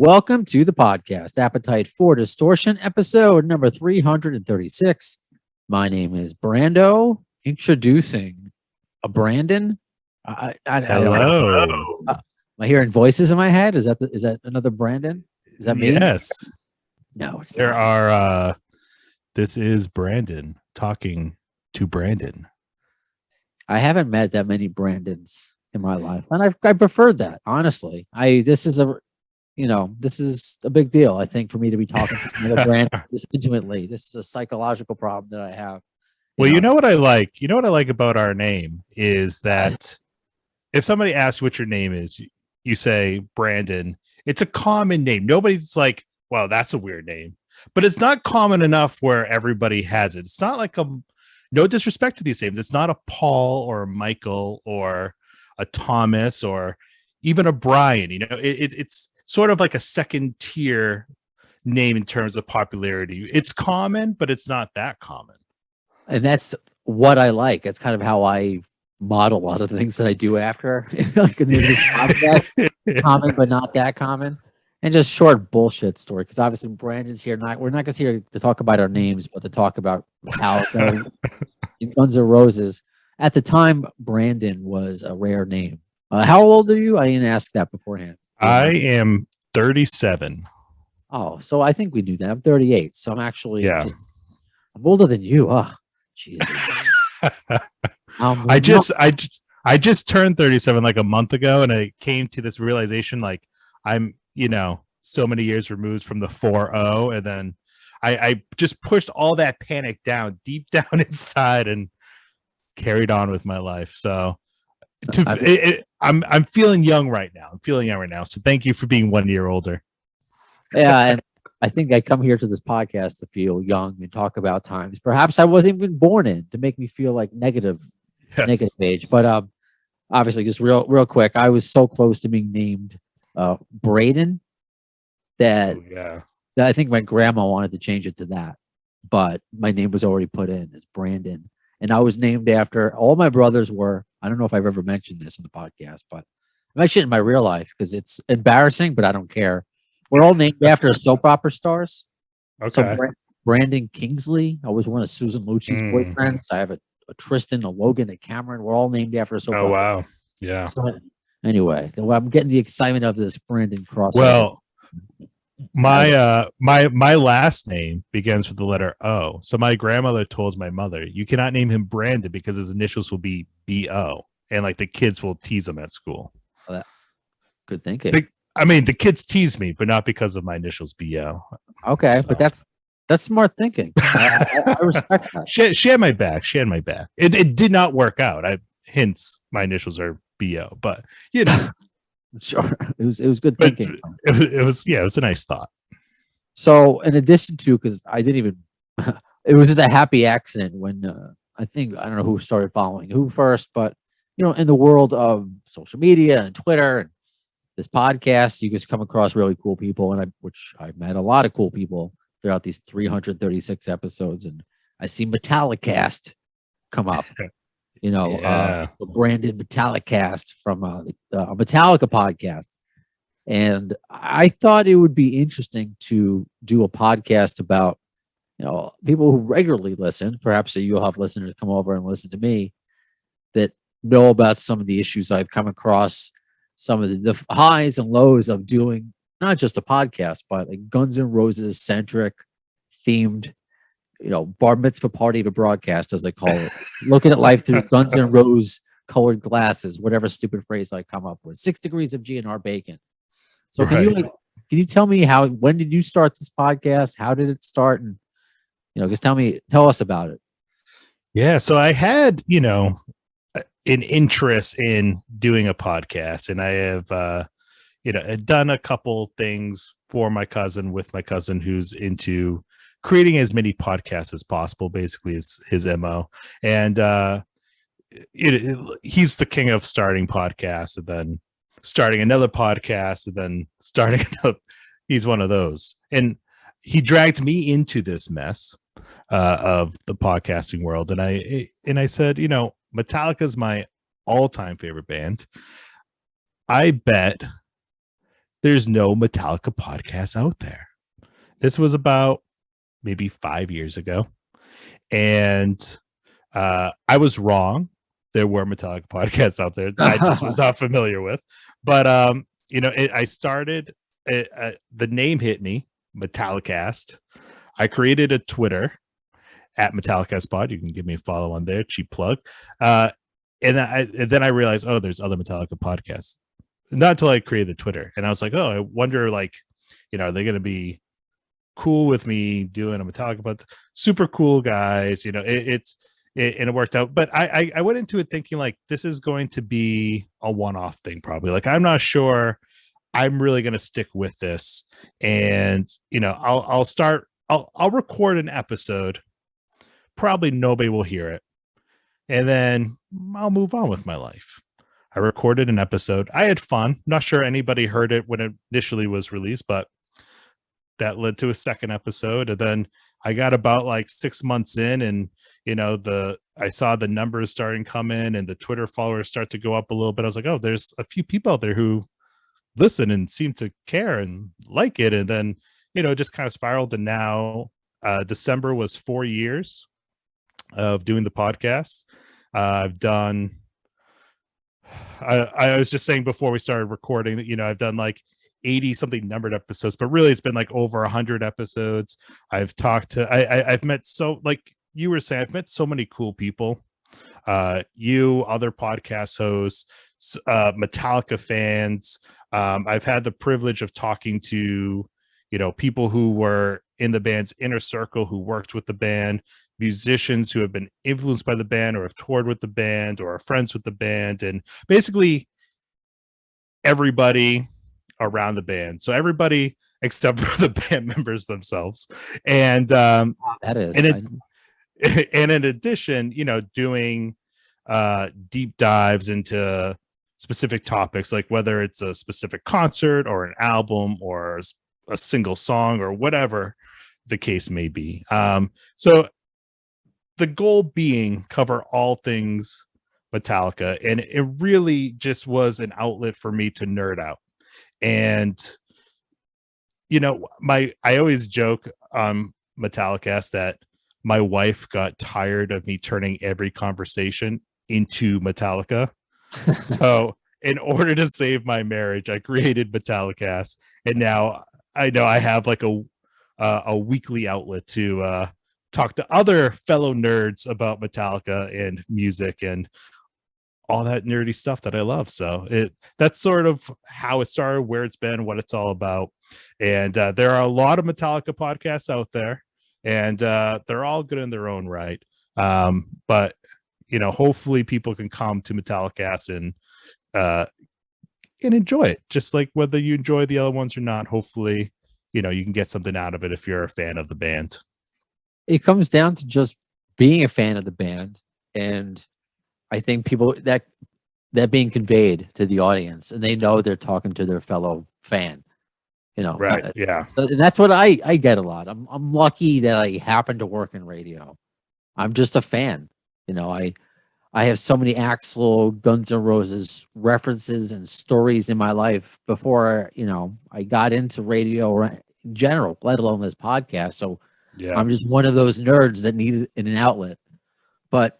Welcome to the podcast, Appetite for Distortion, episode number 336. My name is Brando, introducing a Brandon. I don't Hello. know. Am I hearing voices in my head? Is that another Brandon? Is that me? Yes. No, it's There not. are this is Brandon talking to Brandon. I haven't met that many Brandons in my life, and I preferred that, honestly. This is a big deal, I think, for me to be talking to another brand this intimately. This is a psychological problem that I have. Well, you know what I like? You know what I like about our name is that if somebody asks what your name is, you say Brandon. It's a common name. Nobody's like, well, that's a weird name. But it's not common enough where everybody has it. It's not like no disrespect to these names. It's not a Paul or a Michael or a Thomas or even a Brian. You know, it's sort of like a second tier name in terms of popularity. It's common, but it's not that common. And that's what I like. It's kind of how I model a lot of the things that I do after. Like in this podcast, common, but not that common. And just short bullshit story. Because obviously Brandon's here. We're not just here to talk about our names, but to talk about Metallica and Guns N' Roses. At the time, Brandon was a rare name. How old are you? I didn't ask that beforehand. I am 37. Oh, so I think we knew that. I'm 38. So I'm actually I'm older than you. Oh, Jesus. I just turned 37 like a month ago, and I came to this realization like I'm, so many years removed from the 4-0, and then I just pushed all that panic down deep down inside and carried on with my life. So I'm feeling young right now. So thank you for being 1 year older. Yeah, and I think I come here to this podcast to feel young and talk about times perhaps I wasn't even born in, to make me feel like negative age. But obviously, just real quick, I was so close to being named Braden that I think my grandma wanted to change it to that, but my name was already put in as Brandon, and I was named after all my brothers were. I don't know if I've ever mentioned this in the podcast, but I mentioned it in my real life because it's embarrassing, but I don't care. We're all named after soap opera stars. Okay. So Brandon Kingsley, I was one of Susan Lucci's boyfriends. I have a Tristan, a Logan, a Cameron. We're all named after a soap opera. Oh, wow. Yeah. So anyway, I'm getting the excitement of this Brandon crossover. Well, my last name begins with the letter O. So my grandmother told my mother, you cannot name him Brandon because his initials will be B-O. And like the kids will tease him at school. Good thinking. The kids tease me, but not because of my initials B-O. Okay, so. But that's smart thinking. I respect that. She had my back. It did not work out. Hence my initials are B-O, but Sure. It was good thinking. It was a nice thought. So in addition to, because I didn't even it was just a happy accident when I don't know who started following who first, but in the world of social media and Twitter and this podcast, you just come across really cool people, and I met a lot of cool people throughout these 336 episodes, and I see Metallicast come up. So Brandon Metallicast from the Metallica podcast. And I thought it would be interesting to do a podcast about, people who regularly listen. Perhaps you'll have listeners come over and listen to me that know about some of the issues I've come across, some of the highs and lows of doing not just a podcast, but a Guns N' Roses centric themed bar mitzvah party of a broadcast, as I call it, looking at life through Guns N' Roses colored glasses, whatever stupid phrase I come up with. 6 degrees of GNR bacon. So can you tell me when did you start this podcast? How did it start? And just tell us about it. Yeah, so I had an interest in doing a podcast, and I have done a couple things for my cousin who's into creating as many podcasts as possible, basically is his MO. And he's the king of starting podcasts and then starting another podcast and then starting another. He's one of those. And he dragged me into this mess of the podcasting world. And I said, Metallica is my all-time favorite band. I bet there's no Metallica podcast out there. This was about maybe 5 years ago. And I was wrong. There were Metallica podcasts out there that I just was not familiar with. But I started. The name hit me, Metallicast. I created a Twitter at Metallicast Pod. You can give me a follow on there. Cheap plug. And then I realized, oh, there's other Metallica podcasts. Not until I created the Twitter, and I was like, oh, I wonder, like, are they going to be cool with me doing a Metallica? But super cool guys, and it worked out. But I went into it thinking like this is going to be a one-off thing, probably. Like I'm not sure I'm really going to stick with this, and I'll record an episode. Probably nobody will hear it, and then I'll move on with my life. I recorded an episode. I had fun. Not sure anybody heard it when it initially was released, but that led to a second episode. And then I got about like 6 months in, and I saw the numbers starting to come in and the Twitter followers start to go up a little bit. I was like, oh, there's a few people out there who listen and seem to care and like it. And then, just kind of spiraled. And now December was 4 years of doing the podcast. I've done, I was just saying before we started recording that, I've done like 80 something numbered episodes, but really it's been like over 100 episodes. I've talked to, I've met, so like you were saying, I've met so many cool people. You, other podcast hosts, Metallica fans. I've had the privilege of talking to, people who were in the band's inner circle, who worked with the band, musicians who have been influenced by the band or have toured with the band or are friends with the band, and basically everybody around the band. So everybody except for the band members themselves. And That is. and in addition, doing deep dives into specific topics, like whether it's a specific concert or an album or a single song or whatever the case may be. So the goal being cover all things Metallica, and it really just was an outlet for me to nerd out. And I always joke on Metallicast that my wife got tired of me turning every conversation into Metallica. So in order to save my marriage, I created Metallicast, and now I know I have like a weekly outlet to talk to other fellow nerds about Metallica and music and all that nerdy stuff that I love. So that's sort of how it started, where it's been, what it's all about. And there are a lot of Metallica podcasts out there, and they're all good in their own right. But hopefully people can come to Metallicast and enjoy it, just like whether you enjoy the other ones or not. Hopefully, you can get something out of it if you're a fan of the band. It comes down to just being a fan of the band, and I think people that being conveyed to the audience, and they know they're talking to their fellow fan. Right? Yeah. So, and that's what I get a lot. I'm lucky that I happen to work in radio. I'm just a fan. I have so many Axl, Guns N' Roses references and stories in my life before I got into radio or in general, let alone this podcast. So yeah, I'm just one of those nerds that needed an outlet. But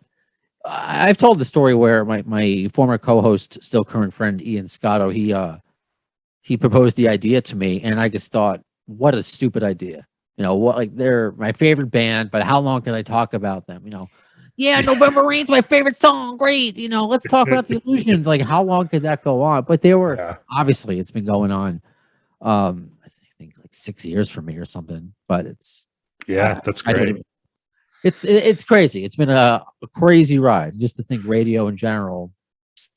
I've told the story where my former co-host, still current friend Ian Scotto, he proposed the idea to me, and I just thought, what a stupid idea. What, like, they're my favorite band, but how long can I talk about them? Yeah, November Rain's my favorite song. Great. Let's talk about the Illusions. Like, how long could that go on? But they were obviously it's been going on I think like 6 years for me or something. But it's that's great. It's crazy. It's been a crazy ride. Just to think radio in general,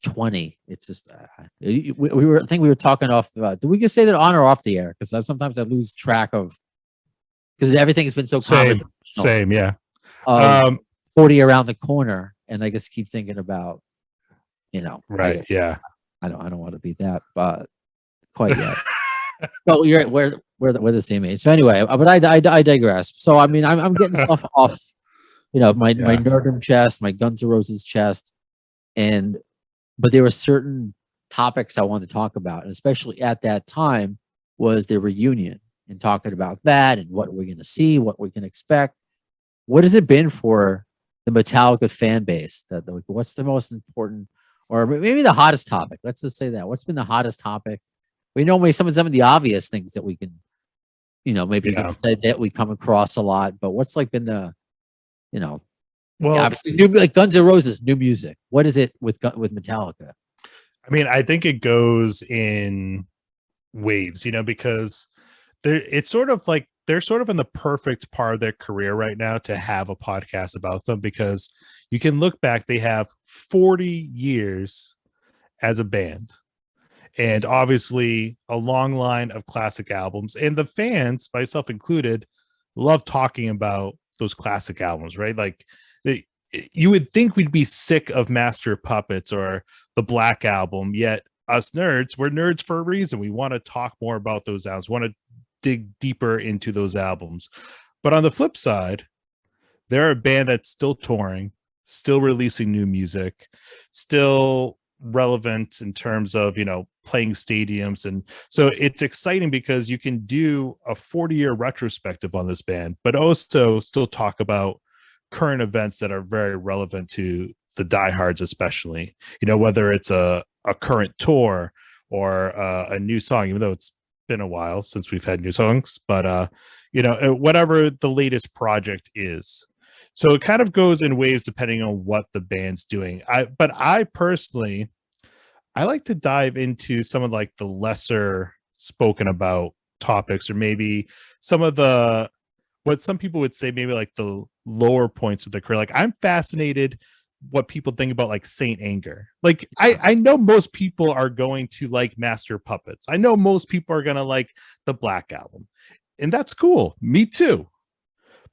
20. It's just we were talking off. Did we just say that on or off the air? Because sometimes I lose track of, because everything has been so same, yeah. 40 around the corner, and I just keep thinking about, right, yeah. I don't want to be that, but quite yet. So we're the same age. So anyway, but I digress. So I mean, I'm getting stuff off, my nerdum chest, my Guns N' Roses chest, but there were certain topics I wanted to talk about, and especially at that time was the reunion and talking about that and what we're going to see, what we can expect. What has it been for the Metallica fan base? What's the most important, or maybe the hottest topic? Let's just say that. What's been the hottest topic? We know maybe some of the obvious things that we can, maybe you Yeah. can say that we come across a lot. But what's like been the, you know, Well, obviously new, like Guns N' Roses, new music. What is it with Metallica? I mean, I think it goes in waves, because it's sort of like they're sort of in the perfect part of their career right now to have a podcast about them, because you can look back, they have 40 years as a band, and obviously a long line of classic albums, and the fans, myself included, love talking about those classic albums, right? Like you would think we'd be sick of Master of Puppets or the Black Album, yet us nerds, we're nerds for a reason. We want to talk more about those albums, want to dig deeper into those albums. But on the flip side, they're a band that's still touring, still releasing new music, still relevant in terms of, playing stadiums. And so it's exciting because you can do a 40-year retrospective on this band, but also still talk about current events that are very relevant to the diehards, especially, whether it's a current tour or a new song, even though it's been a while since we've had new songs, but whatever the latest project is. So it kind of goes in waves depending on what the band's doing. But I personally, I like to dive into some of like the lesser spoken about topics, or maybe some of the, what some people would say, maybe like the lower points of the career. Like I'm fascinated what people think about like Saint Anger. Like I know most people are going to like Master Puppets. I know most people are going to like the Black Album, and that's cool. Me too.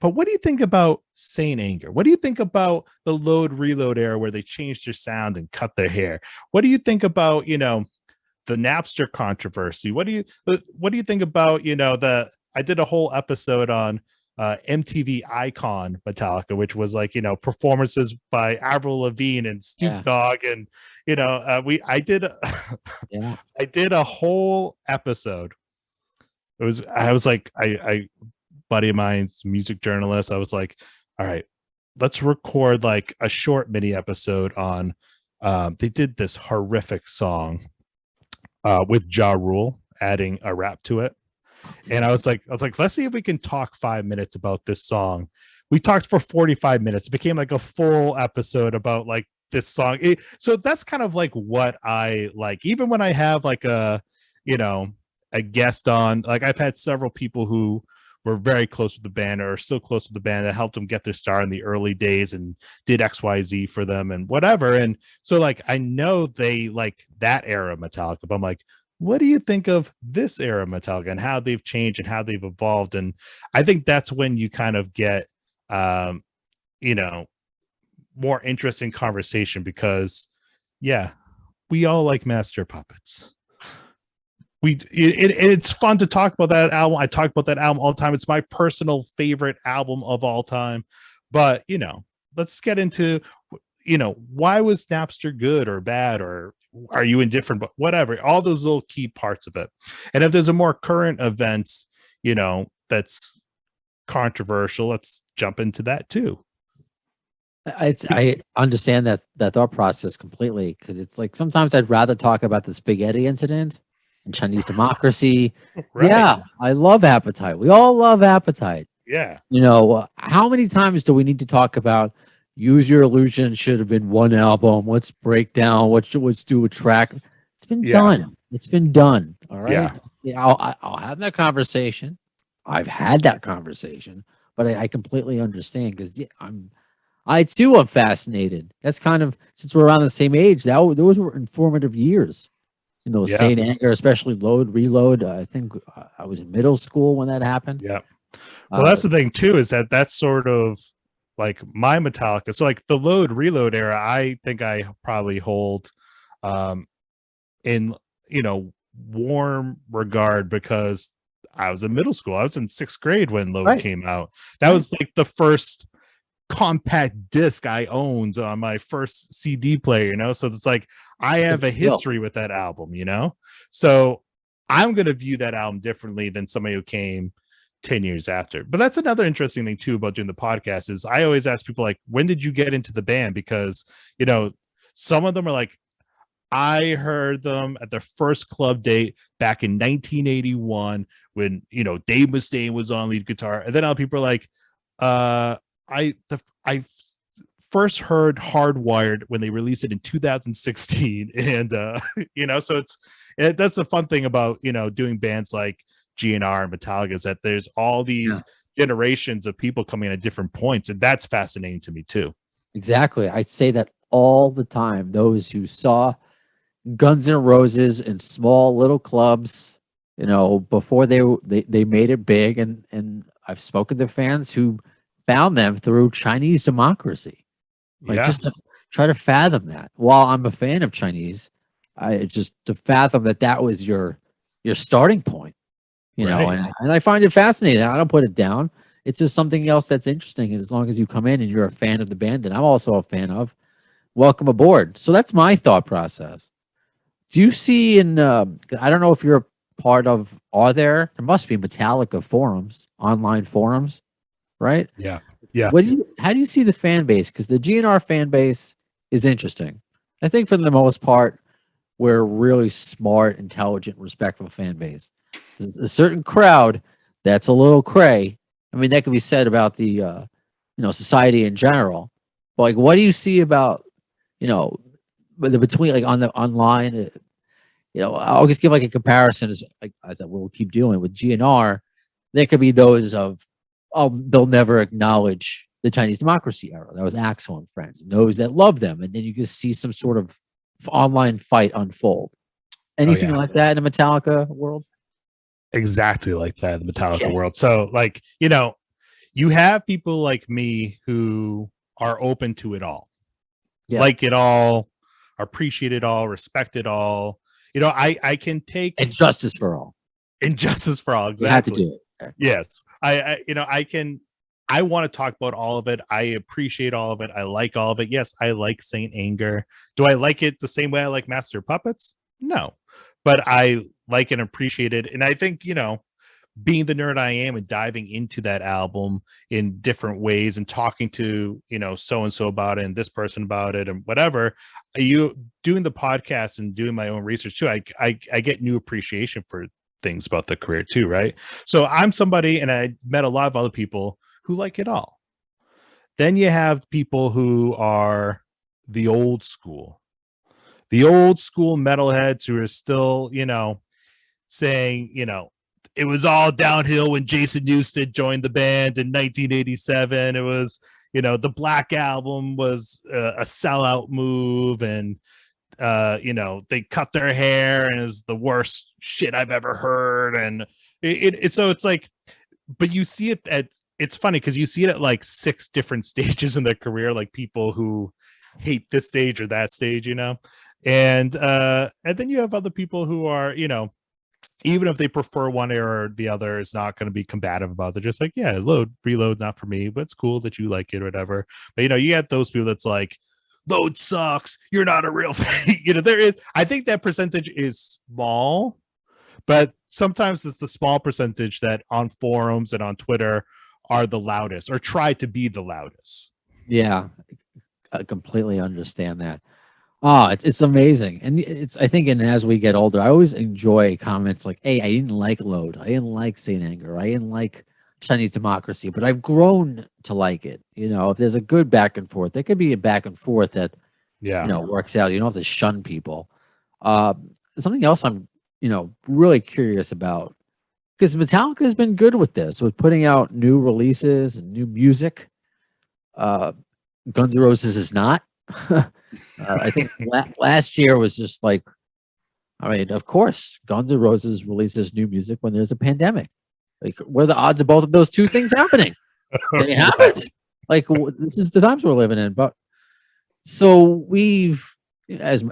But what do you think about Saint Anger? What do you think about the Load Reload era where they changed their sound and cut their hair? What do you think about, the Napster controversy? What do you think about, I did a whole episode on MTV Icon Metallica, which was like, performances by Avril Lavigne and Snoop Dogg, and I did I did a whole episode. I was like, I buddy of mine's music journalist. I was like, all right, let's record like a short mini episode on they did this horrific song with Ja Rule adding a rap to it. And I was like, let's see if we can talk 5 minutes about this song. We talked for 45 minutes. It became like a full episode about like this song. So that's kind of like what I like. Even when I have like a guest on, like I've had several people who were very close with the band or are still close with the band that helped them get their start in the early days and did XYZ for them and whatever. And so like, I know they like that era of Metallica, but I'm like, what do you think of this era of Metallica and how they've changed and how they've evolved? And I think that's when you kind of get, more interesting conversation, because we all like Master Puppets. It's fun to talk about that album. I talk about that album all the time. It's my personal favorite album of all time. But let's get into why was Napster good or bad, or are you indifferent, but whatever, all those little key parts of it. And if there's a more current event that's controversial, let's jump into that too. I understand that thought process completely, because it's like sometimes I'd rather talk about the spaghetti incident and Chinese democracy. Right. Yeah, I love Appetite. We all love Appetite. Yeah. How many times do we need to talk about Use Your Illusion should have been one album? Let's break down. Let's do a track. It's been done. It's been done. All right. Yeah. I'll have that conversation. I've had that conversation, but I completely understand, because I too am fascinated. That's kind of, since we're around the same age, those were informative years. Saint Anger, especially Load Reload. I think I was in middle school when that happened. Yeah. Well, that's the thing too, is that's sort of like my Metallica. So like the Load Reload era, I think I probably hold in warm regard, because I was in middle school. I was in 6th grade when Load came out. That was like the first compact disc I owned on my first CD player, so it's like I It's a have a big deal. history with that album, you know? So I'm going to view that album differently than somebody who came 10 years after. But that's another interesting thing too about doing the podcast is I always ask people like, when did you get into the band? Because, you know, some of them are like, I heard them at their first club date back in 1981 when, you know, Dave Mustaine was on lead guitar. And then other people are like, I first heard Hardwired when they released it in 2016. And, you know, so that's the fun thing about, you know, doing bands like GNR and Metallica is that there's all Yeah, these generations of people coming at different points. And that's fascinating to me too. exactly. I say that all the time. Those who saw Guns N' Roses in small little clubs, you know, before they made it big, and I've spoken to fans who found them through Chinese Democracy. Like Yeah. just to try to fathom that. While I'm a fan of Chinese, I just to fathom that that was your starting point, you know, Right. and I find it fascinating. I don't put it down. It's just something else that's interesting. And as long as you come in and you're a fan of the band, and I'm also a fan of, welcome aboard. So that's my thought process. Do you see in I don't know if you're a part of, are there must be Metallica forums, online forums, right? Yeah. Yeah. What do you how do you see the fan base? Because the GNR fan base is interesting. I think for the most part, we're a really smart, intelligent, respectful fan base. There's a certain crowd that's a little cray. I mean, that could be said about the you know, society in general. But like, what do you see about, you know, the between like on the online? You know, I'll just give like a comparison as like as we'll keep doing with GNR. There could be those of, oh, they'll never acknowledge the Chinese democracy era. That was Axel and friends, and those that love them, and then you just see some sort of online fight unfold. Oh Anything yeah. like that in the Metallica world? Exactly like that in the Metallica Yeah, world. So like, you know, you have people like me who are open to it all, yeah, like it all, appreciate it all, respect it all. You know, I can take and justice for all. injustice for all. You had to Exactly. do it. Okay. Yes. I you know, I want to talk about all of it. I appreciate all of it. I like all of it. Yes, I like Saint Anger. Do I like it the same way I like Master of Puppets? No. But I like and appreciate it. And I think, you know, being the nerd I am and diving into that album in different ways and talking to, you know, so and so about it and this person about it and whatever, you doing the podcast and doing my own research too, I get new appreciation for things about the career too, right? So I'm somebody, and I met a lot of other people who like it all. Then you have people who are the the old school metalheads who are still, you know, saying, you know, it was all downhill when Jason Newsted joined the band in 1987. It was, you know, the Black Album was a sellout move, and you know, they cut their hair and is the worst shit I've ever heard. And so it's like, but you see it at, it's funny because you see it at like 6 different stages in their career, like people who hate this stage or that stage, you know, and then you have other people who are, you know, even if they prefer one era or the other, is not going to be combative about it. They're just like, yeah, reload, not for me, but it's cool that you like it or whatever. But you know, you get those people that's like, load sucks, you're not a real fan. You know, there is, I think that percentage is small, but sometimes it's the small percentage that on forums and on Twitter are the loudest or try to be the loudest. Yeah, I completely understand that. Oh, it's amazing, and it's I think, and as we get older, I always enjoy comments like, "Hey, I didn't like Load, I didn't like Saint Anger, I didn't like Chinese Democracy, but I've grown to like it." You know, if there's a good back and forth, there could be a back and forth that, you Yeah. know, works out. You don't have to shun people. Uh, Something else I'm, you know, really curious about, because Metallica has been good with this, with putting out new releases and new music. Uh, Guns N' Roses is not. I think last year was just like, I mean, of course, Guns N' Roses releases new music when there's a pandemic. Like, what are the odds of both of those two things happening? They Right. haven't. Like, this is the times we're living in. But so we've, as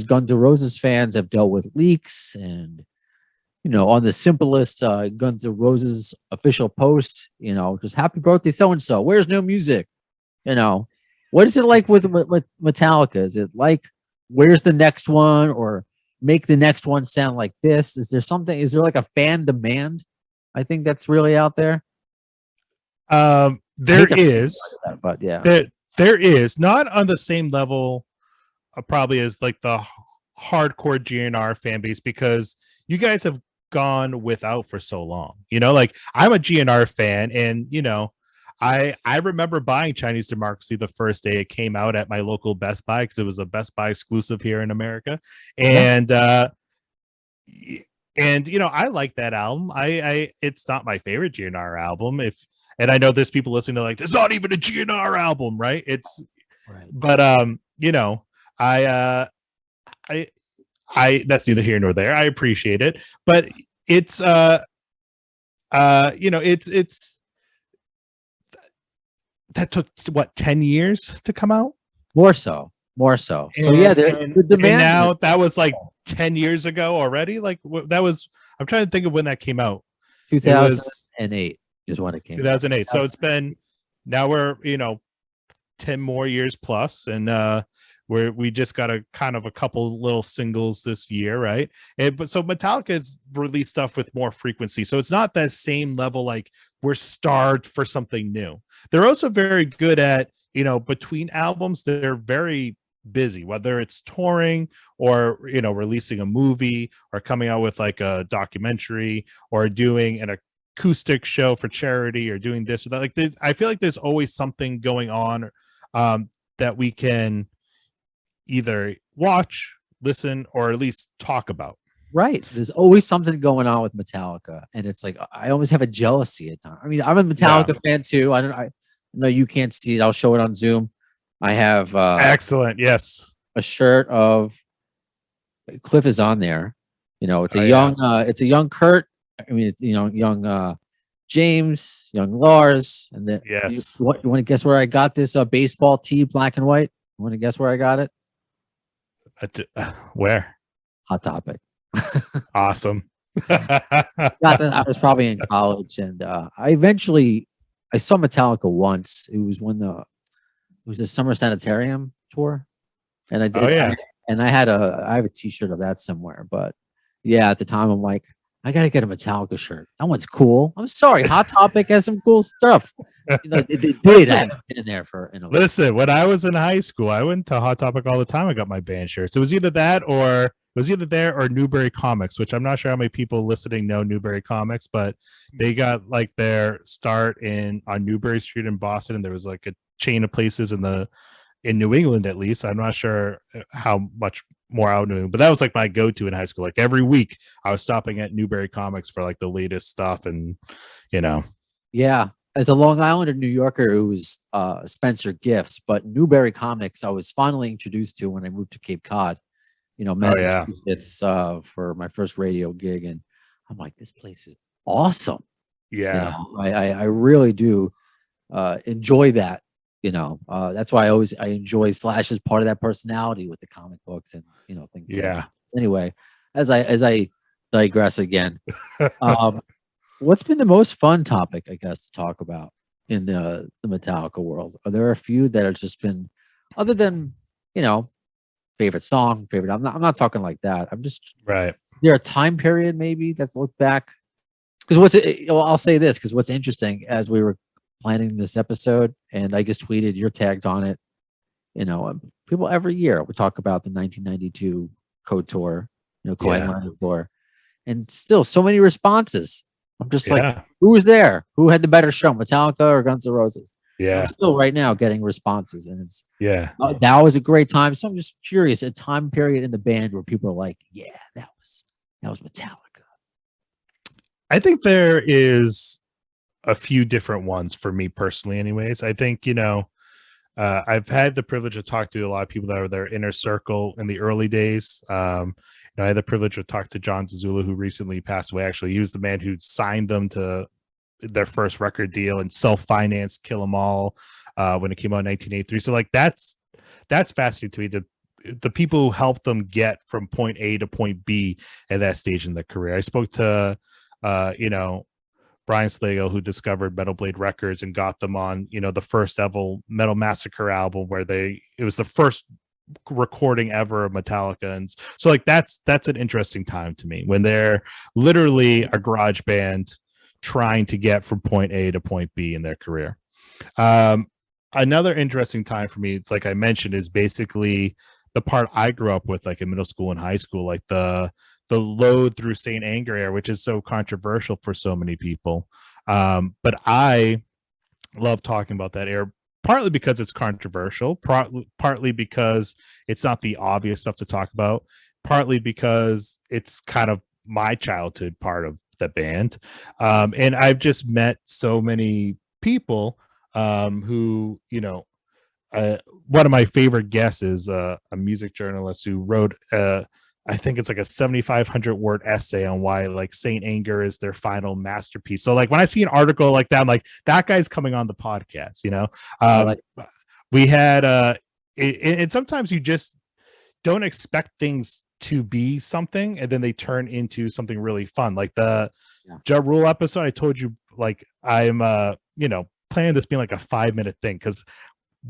Guns N' Roses fans, have dealt with leaks, and you know, on the simplest Guns N' Roses official post, you know, just happy birthday so and so. Where's new music? You know, what is it like with Metallica? Is it like where's the next one, or make the next one sound like this? Is there something? Is there like a fan demand? I think that's really out there. I There hate to is, that, but yeah, there is not on the same level, probably as like the hardcore GNR fan base, because you guys have gone without for so long. Like I'm a GNR fan, and I remember buying Chinese Democracy the first day it came out at my local Best Buy, because it was a Best Buy exclusive here in America. yeah, And I like that album. I It's not my favorite GNR album, and I know there's people listening to like, it's not even a GNR album, right? right. But I I that's neither here nor there. I appreciate it, but it's it's that took what, 10 years to come out. More so, more so. So And, yeah, and, the and demand. now that was like 10 years ago already. Like that was, I'm trying to think of when that came out. It was 2008 is when it came out. 2008. So it's been, now we're 10 more years plus, and we just got a kind of a couple little singles this year, right? But so Metallica's released stuff with more frequency, so it's not that same level. Like, we're starved for something new. They're also very good at, between albums, they're very busy, whether it's touring or releasing a movie, or coming out with like a documentary, or doing an acoustic show for charity, or doing this or that. Like, I feel like there's always something going on that we can either watch, listen, or at least talk about. Right. There's always something going on with Metallica, and it's like I always have a jealousy at times. I mean, I'm a Metallica fan too. I know you can't see it. I'll show it on Zoom. I have Excellent. Yes. a shirt of Cliff is on there. It's a it's a young Kurt. I mean, it's young James, young Lars, and then Yes. you want to guess where I got this baseball tee, black and white? You want to guess where I got it? Where? Hot Topic. Awesome. I was probably in college, and I saw Metallica once. It was the Summer Sanitarium tour, and I did. Oh, yeah. I have a T-shirt of that somewhere. But yeah, at the time, I'm like, I gotta get a Metallica shirt. That one's cool. I'm sorry, Hot Topic has some cool stuff. They did. I haven't been in there for. Listen, when I was in high school, I went to Hot Topic all the time. I got my band shirts. It was either that, or there or Newbury Comics, which I'm not sure how many people listening know Newbury Comics, but they got like their start on Newbury Street in Boston, and there was like a chain of places in New England, at least. I'm not sure how much more out in New England, but that was like my go-to in high school. Like every week I was stopping at Newbury Comics for like the latest stuff, and Yeah. As a Long Islander New Yorker, it was Spencer Gifts, but Newbury Comics I was finally introduced to when I moved to Cape Cod, Massachusetts, for my first radio gig, and I'm like, this place is awesome. Yeah. I really do enjoy that. That's why I enjoy Slash as part of that personality with the comic books and things. Yeah. Like that. Anyway, as I digress again, what's been the most fun topic, I guess, to talk about in the Metallica world? Are there a few that have just been, other than favorite song, favorite? I'm not talking like that. I'm just Right. There a time period maybe that's looked back? Because I'll say this, because what's interesting, as we were planning this episode, and I just tweeted, you're tagged on it. People every year we talk about the 1992 Code Tour, Coheed Tour, and still so many responses. I'm just like, who was there? Who had the better show, Metallica or Guns N' Roses? Yeah. I'm still right now getting responses, and it's that was a great time. So I'm just curious, a time period in the band where people are like, yeah, that was Metallica. I think there is a few different ones for me personally, anyways. I think, I've had the privilege of talking to a lot of people that were their inner circle in the early days. I had the privilege of talking to John Zazula, who recently passed away. Actually, he was the man who signed them to their first record deal and self-financed Kill 'Em All when it came out in 1983. So like that's fascinating to me. The people who helped them get from point A to point B at that stage in their career. I spoke to Brian Slagle, who discovered Metal Blade Records and got them on, the first ever Metal Massacre album, where it was the first recording ever of Metallica. And so like that's an interesting time to me when they're literally a garage band trying to get from point A to point B in their career. Another interesting time for me, it's like I mentioned, is basically the part I grew up with, like in middle school and high school, like the load through Saint Anger era, which is so controversial for so many people. But I love talking about that era, partly because it's controversial, partly because it's not the obvious stuff to talk about, partly because it's kind of my childhood part of the band. And I've just met so many people who, you know, one of my favorite guests is a music journalist who wrote I think it's like a 7,500 word essay on why like Saint Anger is their final masterpiece. So like when I see an article like that, I'm like, that guy's coming on the podcast, you know. We had and sometimes you just don't expect things to be something and then they turn into something really fun. Like the Ja Rule episode, I told you, like I'm you know, planning this being like a 5-minute thing, because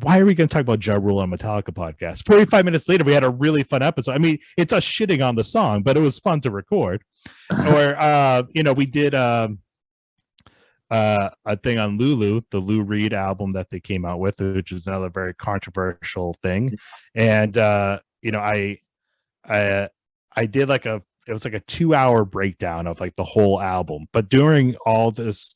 why are we going to talk about Ja Rule on Metallica podcast? 45 minutes later, we had a really fun episode. I mean, it's us shitting on the song, but it was fun to record. Or, you know, we did a thing on Lulu, the Lou Reed album that they came out with, which is another very controversial thing. And, you know, I did like it was like a 2-hour breakdown of like the whole album. But during all this,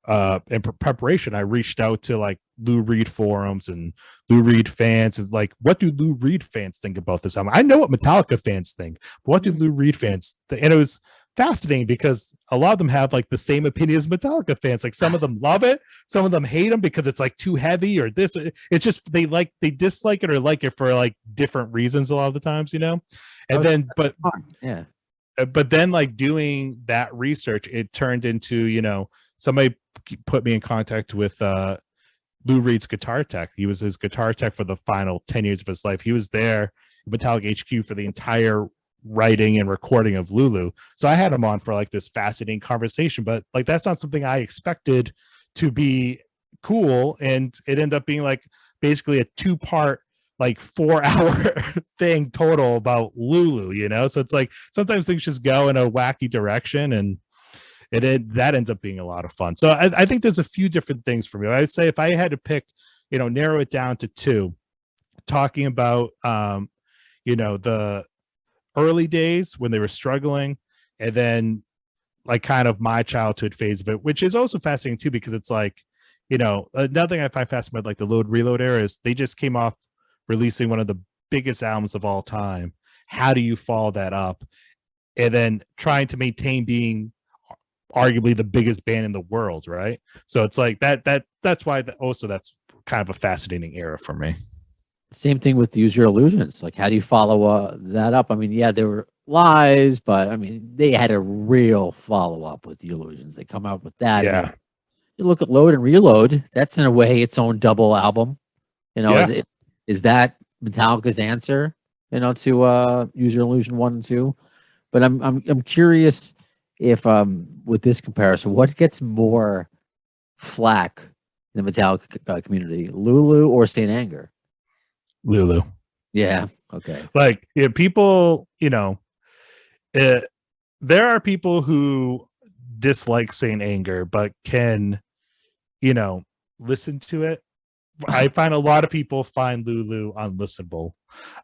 in preparation, I reached out to like Lou Reed forums and Lou Reed fans, and like, what do Lou Reed fans think about this album? I know what Metallica fans think, but what do Lou Reed fans think? And it was fascinating because a lot of them have like the same opinion as Metallica fans. Like some of them love it, some of them hate them because it's like too heavy, or this. It's just they dislike it or like it for like different reasons a lot of the times, you know. And then, but then like doing that research, it turned into, you know, somebody put me in contact with Lou Reed's guitar tech. He was his guitar tech for the final 10 years of his life. He was there at Metallica HQ for the entire writing and recording of Lulu. So I had him on for like this fascinating conversation, but like that's not something I expected to be cool. And it ended up being like basically a 2-part, like 4-hour thing total about Lulu, you know? So it's like sometimes things just go in a wacky direction, and that ends up being a lot of fun. So I think there's a few different things for me. I'd say if I had to pick, you know, narrow it down to 2, talking about, you know, the early days when they were struggling, and then like kind of my childhood phase of it, which is also fascinating too, because it's like, you know, another thing I find fascinating about like the Load Reload era is they just came off releasing one of the biggest albums of all time. How do you follow that up? And then trying to maintain being arguably the biggest band in the world, right? So it's like that's why also that's kind of a fascinating era for me. Same thing with Use Your Illusions. Like, how do you follow that up? I mean, yeah, there were lies, but I mean, they had a real follow up with the Illusions. They come out with that. Yeah. I mean, you look at Load and Reload. That's in a way its own double album. You know, is that Metallica's answer? You know, to Use Your Illusion 1 and 2. But I'm curious if with this comparison, what gets more flack in the Metallica community, Lulu or Saint Anger? Lulu. Yeah. Okay. Like, yeah, people, you know, there are people who dislike Saint Anger, but can, you know, listen to it. I find a lot of people find Lulu unlistenable.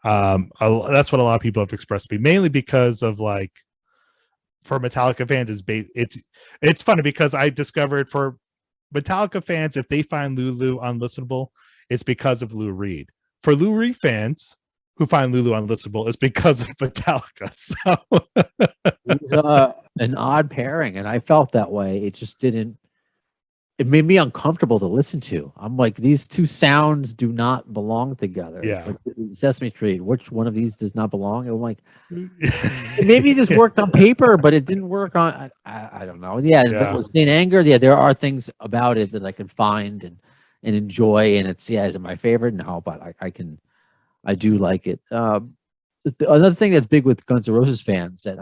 That's what a lot of people have expressed to me, mainly because of like, for Metallica fans, it's funny because I discovered for Metallica fans, if they find Lulu unlistenable, it's because of Lou Reed. For Lou Reed fans who find Lulu unlistenable, it's because of Metallica. So it was an odd pairing, and I felt that way. It just didn't. It made me uncomfortable to listen to. I'm like, these two sounds do not belong together. Yeah. It's like Sesame Street. Which one of these does not belong? And I'm like, maybe this worked on paper, but it didn't work on. I don't know. Yeah. With Saint Anger, yeah, there are things about it that I can find and enjoy, and it's is it my favorite? No, but I do like it. Another thing that's big with Guns N' Roses fans that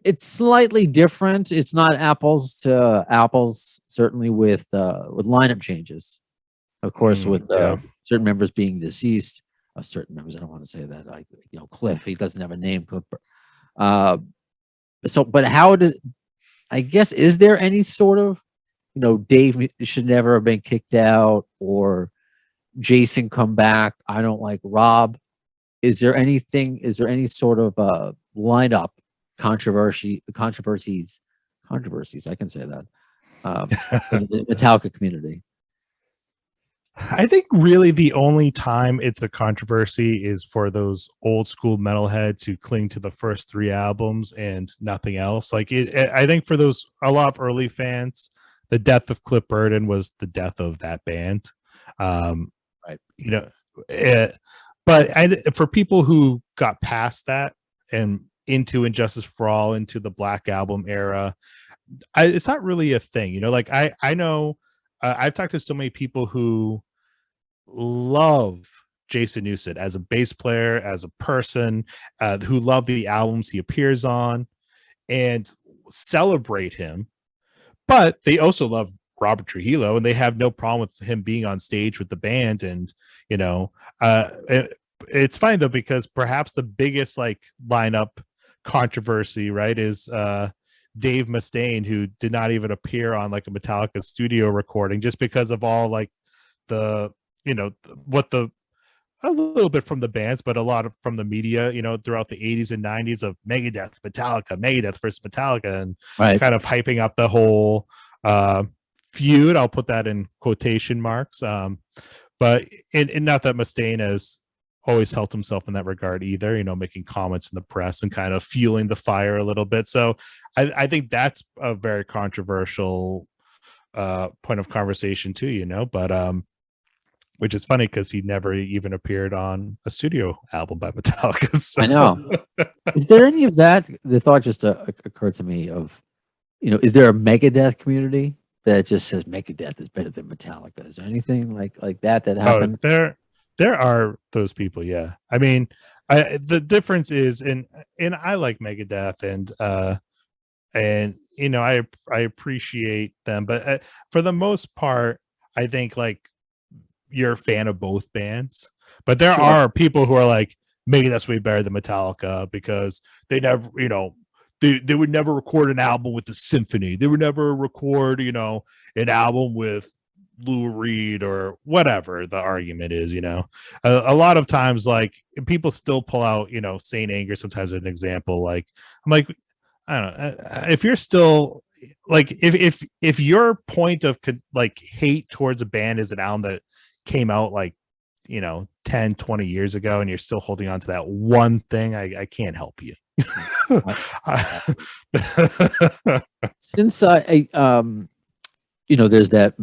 it's slightly different. It's not apples to apples, certainly with lineup changes. Of course, with certain members being deceased. certain members. I don't want to say that, like, Cliff. He doesn't have a name, Cliff. Uh, so, but how does? I guess, is there any sort of, Dave should never have been kicked out, or Jason come back? I don't like Rob. Is there anything? Is there any sort of lineup controversies? I can say that, in the Metallica community. I think really the only time it's a controversy is for those old school metalheads who cling to the first 3 albums and nothing else. Like I think for those a lot of early fans, the death of Cliff Burton was the death of that band. Right. But for people who got past that and into Injustice for All, into the Black Album era, it's not really a thing. Like I know I've talked to so many people who love Jason Newsted as a bass player, as a person, who love the albums he appears on and celebrate him. But they also love Robert Trujillo, and they have no problem with him being on stage with the band. And it's fine though, because perhaps the biggest lineup controversy, right, is Dave Mustaine, who did not even appear on a Metallica studio recording, just because of all the a little bit from the bands, but a lot from the media, throughout the 80s and 90s of Megadeth versus Metallica, and Right. kind of hyping up the whole feud. I'll put that in quotation marks. But not that Mustaine has always helped himself in that regard either, making comments in the press and kind of fueling the fire a little bit. So I think that's a very controversial point of conversation too, but which is funny because he never even appeared on a studio album by Metallica. So. I know. Is there any of that? The thought just occurred to me of, is there a Megadeth community that just says Megadeth is better than Metallica? Is there anything like that happened? There are those people. Yeah. I mean, the difference is and I like Megadeth and I appreciate them, but for the most part, I think you're a fan of both bands, but there are people who are like, maybe that's way better than Metallica because they never, they would never record an album with the symphony. They would never record, an album with Lou Reed or whatever the argument is, a lot of times, people still pull out, Saint Anger sometimes as an example. I'm like, I don't know if you're still if your point of hate towards a band is an album that came out 10 20 years ago and you're still holding on to that one thing, I can't help you. Since there's that,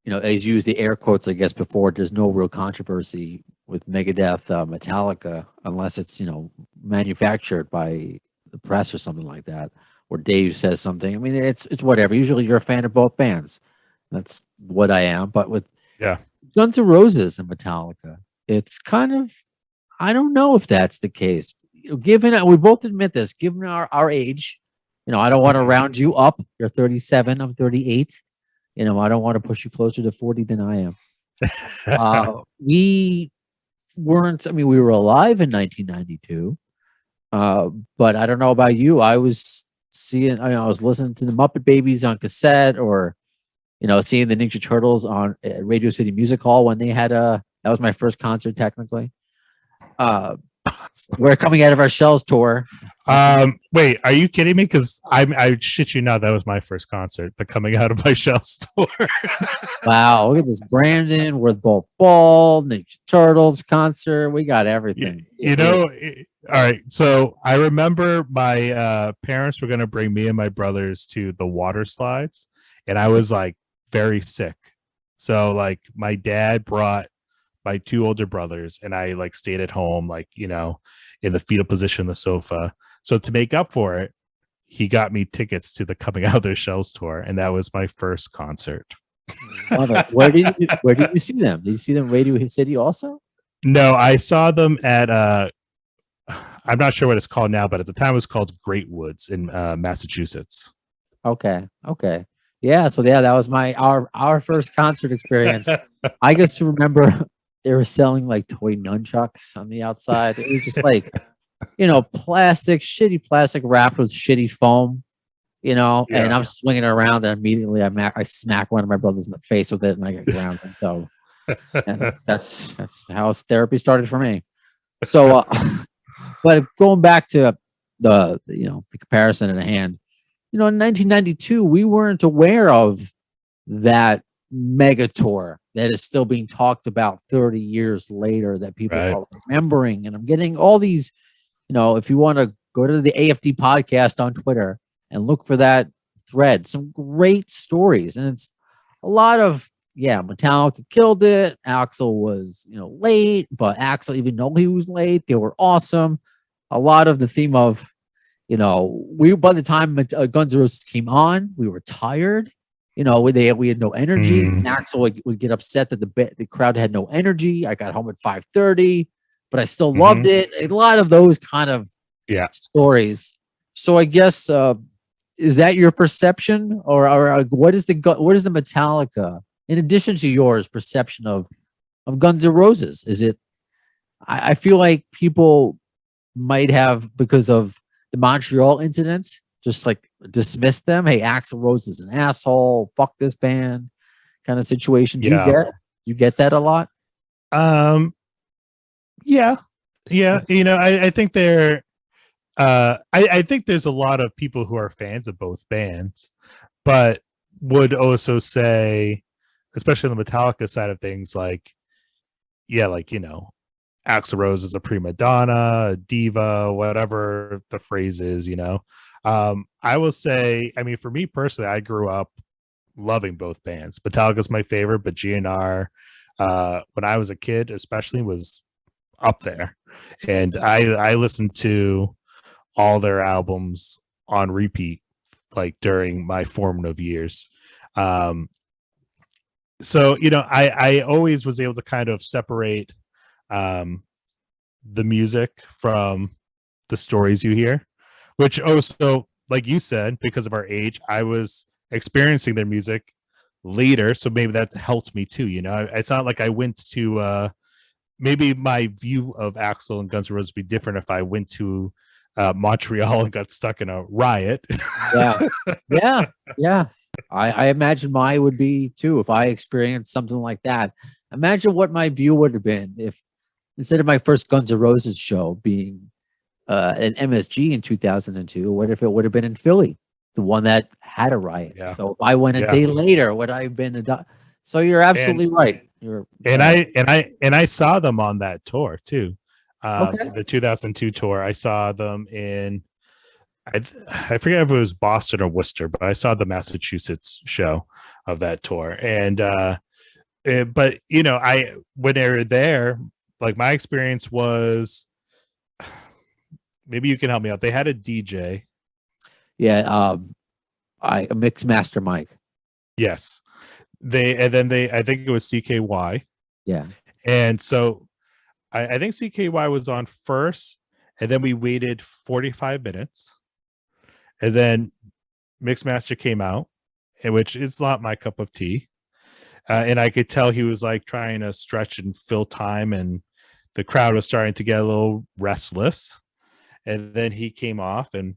as you use the air quotes, I guess, before, there's no real controversy with Megadeth, Metallica, unless it's manufactured by the press or something like that, or Dave says something. I mean, it's whatever. Usually you're a fan of both bands. That's what I am. But with Guns N' Roses and Metallica, it's kind of, I don't know if that's the case. Given, we both admit this, given our age, I don't want to round you up. You're 37, I'm 38. I don't want to push you closer to 40 than I am. We were alive in 1992. But I don't know about you. I was listening to the Muppet Babies on cassette, or seeing the Ninja Turtles on Radio City Music Hall when they had that was my first concert technically. We're coming out of our Shells tour. Wait, are you kidding me? Because I shit you not, that was my first concert, the Coming Out of My Shells tour. Wow, look at this, Brandon with both Ball, Ninja Turtles concert. We got everything. All right. So I remember my parents were going to bring me and my brothers to the water slides, and I was very sick. So my dad brought my 2 older brothers, and I stayed at home, in the fetal position on the sofa. So to make up for it, he got me tickets to the Coming Out of Their Shells tour, and that was my first concert. Where did you see them? Did you see them at Radio City also? No, I saw them at I'm not sure what it's called now, but at the time it was called Great Woods in Massachusetts. Okay. Yeah, so that was our first concert experience. I just remember they were selling like toy nunchucks on the outside. It was just like, plastic, shitty plastic wrapped with shitty foam, and Yeah. I'm swinging it around and immediately I smack one of my brothers in the face with it and I get grounded. So that's how therapy started for me. So, but going back to the comparison at hand, in 1992, we weren't aware of that mega tour that is still being talked about 30 years later that people Right. are remembering. And I'm getting all these, if you want to go to the AFD podcast on Twitter and look for that thread, some great stories. And it's a lot of, Metallica killed it. Axel was, late, but Axel, even though he was late, they were awesome. A lot of the theme of, by the time Guns N' Roses came on, we were tired. We had no energy. Mm, Axel would get upset that the crowd had no energy. I got home at 5:30, but I still loved it. A lot of those kind of yeah. stories. So I guess is that your perception, or what is the Metallica, in addition to yours, perception of Guns N' Roses? Is it? I feel like people might have, because of the Montreal incident, just like dismissed them. Hey, Axl Rose is an asshole. Fuck this band, kind of situation. Do Yeah. you get that a lot? Yeah. Yeah. I think I think there's a lot of people who are fans of both bands, but would also say, especially on the Metallica side of things, like, Axl Rose is a prima donna, a diva, whatever the phrase is, I will say, I mean, for me personally, I grew up loving both bands. Metallica's my favorite, but GNR, when I was a kid, especially, was up there. And I listened to all their albums on repeat, like during my formative years. So, I always was able to kind of separate the music from the stories you hear, which also, like you said, because of our age, I was experiencing their music later, so maybe that helped me too. It's not like I went to maybe my view of Axl and Guns N' Roses would be different if I went to Montreal and got stuck in a riot. Yeah. I imagine mine would be too if I experienced something like that. Imagine what my view would have been if, instead of my first Guns N' Roses show being an MSG in 2002, what if it would have been in Philly, the one that had a riot? Yeah. So if I went a day later, would I have been so you're absolutely right. I saw them on that tour too. Okay. The 2002 tour. I saw them in, I forget if it was Boston or Worcester, but I saw the Massachusetts show of that tour. And but when they were there, like, my experience was, maybe you can help me out. They had a DJ. Yeah, a mix master Mike. Yes. I think it was CKY. Yeah. And so I think CKY was on first, and then we waited 45 minutes. And then Mixmaster came out, which is not my cup of tea. And I could tell he was like trying to stretch and fill time, and the crowd was starting to get a little restless. And then he came off, and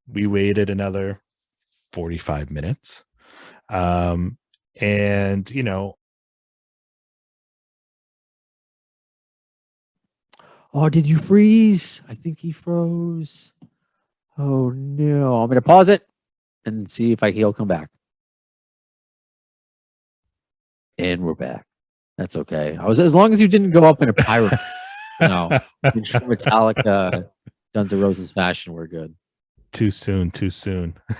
we waited another 45 minutes. And Oh, did you freeze? I think he froze. Oh no! I'm gonna pause it and see if he'll come back. And we're back. That's okay. As long as you didn't go up in a pyro, in Metallica, Guns N' Roses fashion, we're good. Too soon.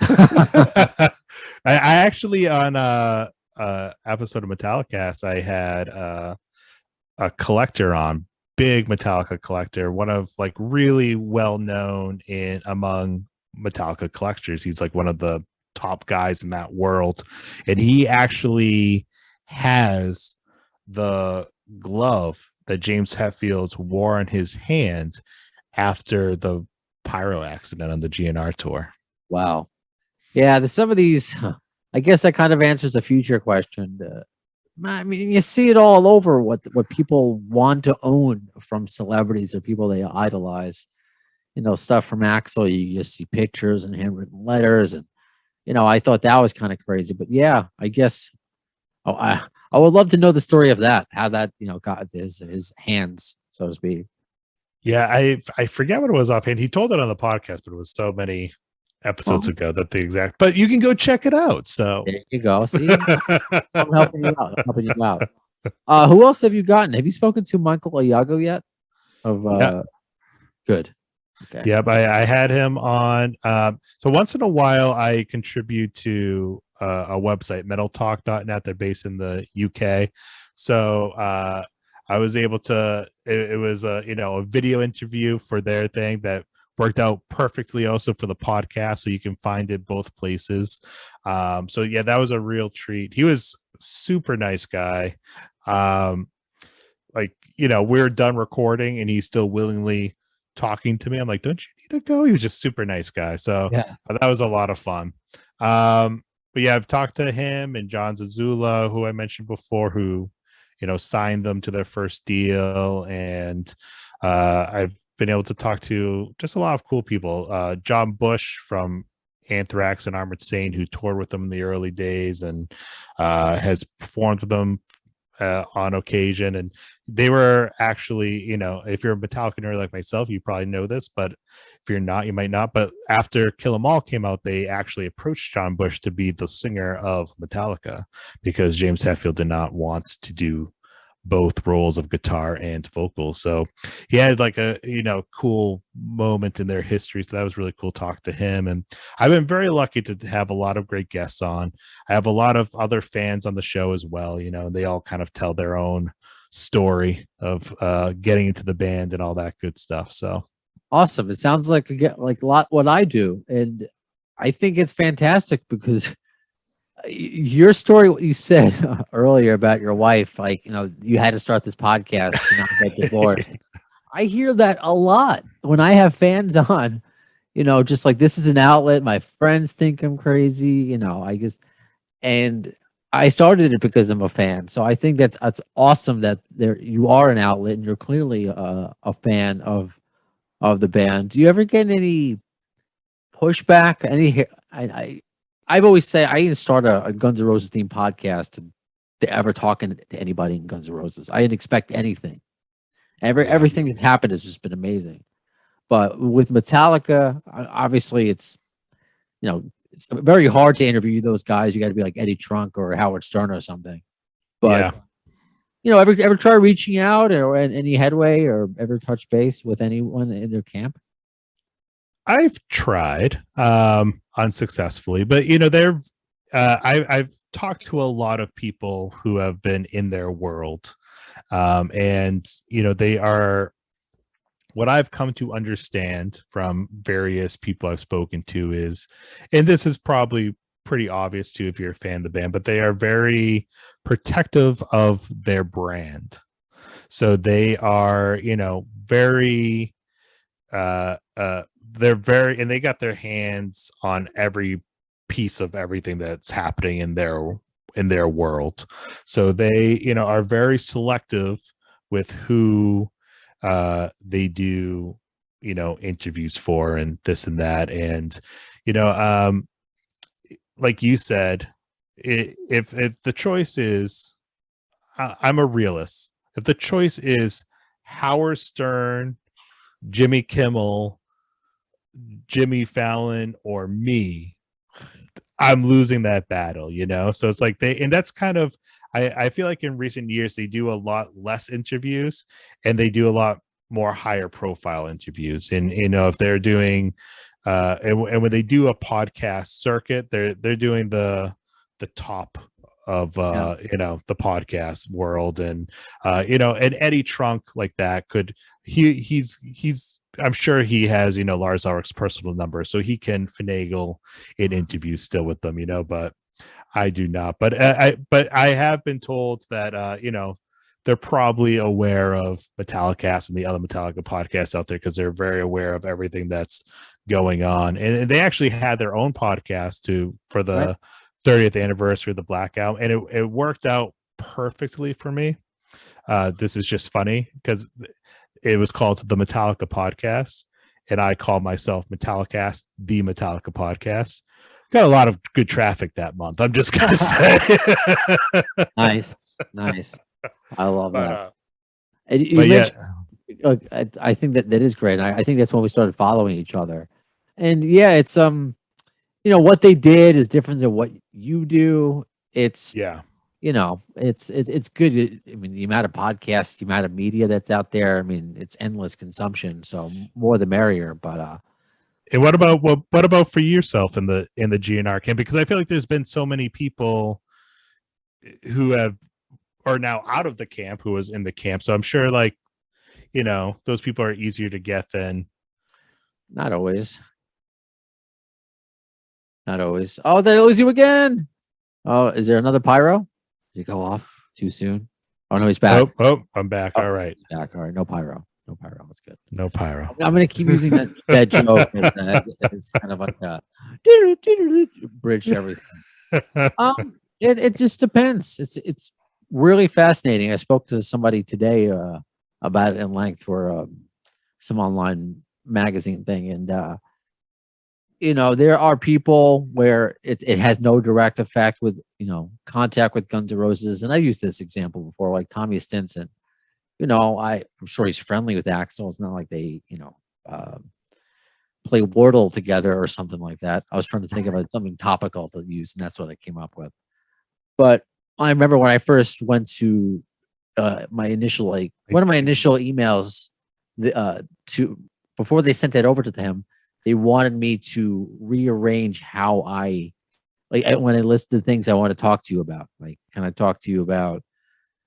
I actually, on a episode of Metallicast, I had a collector on, big Metallica collector, one of, like, really well known among Metallica collectors. He's like one of the top guys in that world, and he actually has the glove that James Hetfield wore on his hand after the pyro accident on the GNR tour. Wow. Yeah, some of these, I guess that kind of answers a future question. I mean, you see it all over what people want to own from celebrities or people they idolize. Stuff from Axel, you just see pictures and handwritten letters, and I thought that was kind of crazy. But yeah, I guess oh, I would love to know the story of that, how that got into his hands, so to speak. Yeah, I forget what it was offhand. He told it on the podcast, but it was so many episodes Well, ago that the exact. But you can go check it out. So there you go. See, I'm helping you out. I'm helping you out. Who else have you gotten? Have you spoken to Michael Iago yet? Of yeah, good. Okay. yep. I had him on. So once in a while, I contribute to a website, metaltalk.net. They're based in the UK. So I was able to. It was a video interview for their thing that worked out perfectly also for the podcast, so you can find it both places. So yeah, that was a real treat. He was super nice guy. Like we're done recording and he's still willingly talking to me. I'm like, don't you need to go? He was just super nice guy. So Yeah. that was a lot of fun. But yeah, I've talked to him and John Zazula, who I mentioned before, who signed them to their first deal, and I've been able to talk to just a lot of cool people. John Bush from Anthrax and Armored Saint, who toured with them in the early days and has performed with them on occasion. And they were actually, if you're a Metallica nerd like myself, you probably know this, but if you're not, you might not. But after Kill 'Em All came out, they actually approached John Bush to be the singer of Metallica because James Hetfield did not want to do both roles of guitar and vocals. So he had like a cool moment in their history. So that was really cool talk to him. And I've been very lucky to have a lot of great guests on. I have a lot of other fans on the show as well. They all kind of tell their own story of getting into the band and all that good stuff. So Awesome. It sounds like a lot what I do, and I think it's fantastic because your story, what you said earlier about your wife, like you had to start this podcast to not get divorced. I hear that a lot when I have fans on. Just like, this is an outlet. My friends think I'm crazy. I guess, and I started it because I'm a fan. So I think that's awesome that you are an outlet and you're clearly a fan of the band. Do you ever get any pushback? I've always say I didn't start a Guns N' Roses themed podcast to ever talking to anybody in Guns N' Roses. I didn't expect anything. Everything that's happened has just been amazing. But with Metallica, obviously it's it's very hard to interview those guys. You got to be like Eddie Trunk or Howard Stern or something. But ever try reaching out or any headway or ever touch base with anyone in their camp? I've tried unsuccessfully, but I've talked to a lot of people who have been in their world, and they are, what I've come to understand from various people I've spoken to is, and this is probably pretty obvious too if you're a fan of the band, but they are very protective of their brand. So they are, very they're very, and they got their hands on every piece of everything that's happening in their world. So they are very selective with who they do interviews for and this and that. And like you said, if the choice is, I'm a realist, if the choice is Howard Stern, Jimmy Kimmel, Jimmy Fallon, or me, I'm losing that battle, So it's like and that's kind of, I feel like in recent years they do a lot less interviews and they do a lot more higher profile interviews. And if they're doing and when they do a podcast circuit, they're doing the top of the podcast world. And and Eddie Trunk, like that, could he's I'm sure he has Lars Ulrich's personal number, so he can finagle in interviews still with them, but I do not. But I have been told that they're probably aware of Metallicast and the other Metallica podcasts out there because they're very aware of everything that's going on. And they actually had their own podcast for the 30th anniversary of the Black Album, and it worked out perfectly for me. This is just funny because it was called the Metallica Podcast, and I call myself Metallicast, the Metallica Podcast. Got a lot of good traffic that month. I'm just gonna say. Nice. I love but that. And you but yeah, mentioned, I think that is great. I think that's when we started following each other. And yeah, it's what they did is different than what you do. It's yeah. it's good. I mean, the amount of podcasts, the amount of media that's out there. I mean, it's endless consumption. So more the merrier. But And what about for yourself in the GNR camp? Because I feel like there's been so many people who are now out of the camp who was in the camp. So I'm sure like, those people are easier to get than. not always. Not always. Oh, there it was you again. Oh, is there another pyro? Did he go off too soon? Oh no, he's back. Oh, I'm back. Oh, All right. he's back. All right, no pyro. No pyro. That's good. No pyro. I'm gonna keep using that joke. It's kind of like a bridge to everything. It just depends. It's really fascinating. I spoke to somebody today about it in length for some online magazine thing, and there are people where it has no direct effect with contact with Guns N' Roses, and I've used this example before, like Tommy Stinson. I'm sure he's friendly with Axl. It's not like they play Wordle together or something like that. I was trying to think of something topical to use, and that's what I came up with. But I remember when I first went to my initial one of my initial emails to before they sent that over to him, they wanted me to rearrange how when I listed things I want to talk to you about. Like, can I talk to you about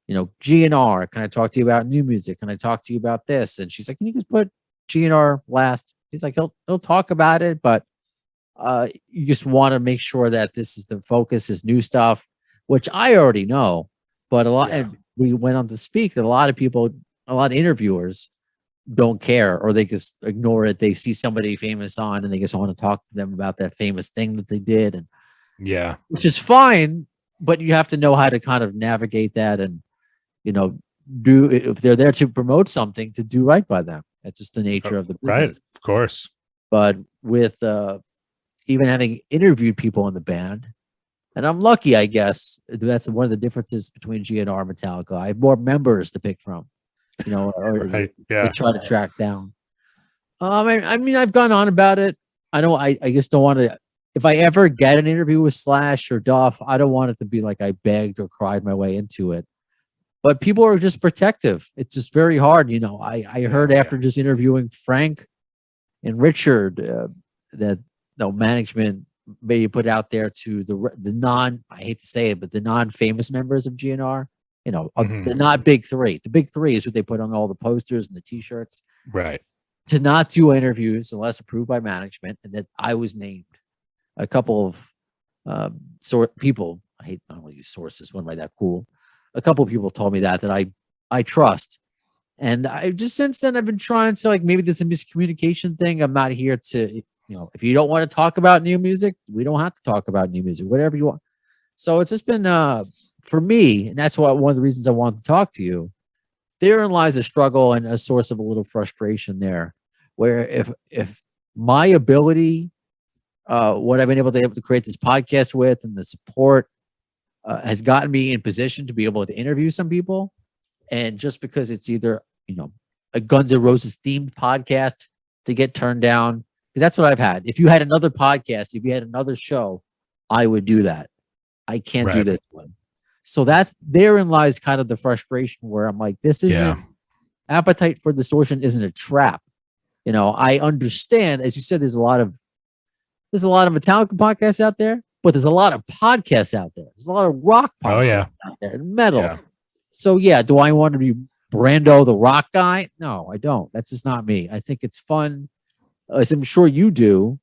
GNR? Can I talk to you about new music? Can I talk to you about this? And she's like, can you just put GNR last? He's like, he'll talk about it, but you just want to make sure that this is the focus is new stuff, which I already know. But and we went on to speak that a lot of interviewers don't care, or they just ignore it. They see somebody famous on and they just want to talk to them about that famous thing that they did, and which is fine, but you have to know how to kind of navigate that and do, if they're there to promote something, to do right by them. That's just the nature of the business. Right, of course. But with even having interviewed people in the band, and I'm lucky, I guess that's one of the differences between GNR and Metallica. I have more members to pick from, or Right, they try to track down. I mean, I've gone on about it. I just don't want to. If I ever get an interview with Slash or Duff, I don't want it to be like I begged or cried my way into it. But people are just protective. It's just very hard. I heard after just interviewing Frank and Richard that management maybe put out there to the non, I hate to say it, but the non-famous members of GNR, the not big three. The big three is what they put on all the posters and the T-shirts. Right. To not do interviews unless approved by management, and that I was named. A couple of people, I don't want to use sources. When am I that cool? A couple of people told me that I trust, and I just since then I've been trying to, like, maybe there's a miscommunication thing. I'm not here to, if you don't want to talk about new music, we don't have to talk about new music, whatever you want. So it's just been for me, and that's why one of the reasons I wanted to talk to you. Therein lies a struggle and a source of a little frustration there, where if my ability, what I've been able to create this podcast with, and the support has gotten me in position to be able to interview some people, and just because it's either a Guns N' Roses themed podcast to get turned down, because that's what I've had. If you had another podcast, if you had another show, I would do that. I can't do this one. So therein lies kind of the frustration, where I'm like, this isn't Appetite for Distortion isn't a trap. I understand, as you said, there's a lot of Metallica podcasts out there, but there's a lot of podcasts out there. There's a lot of rock podcasts out there, and metal. Yeah. So do I want to be Brando the rock guy? No, I don't. That's just not me. I think it's fun, as I'm sure you do.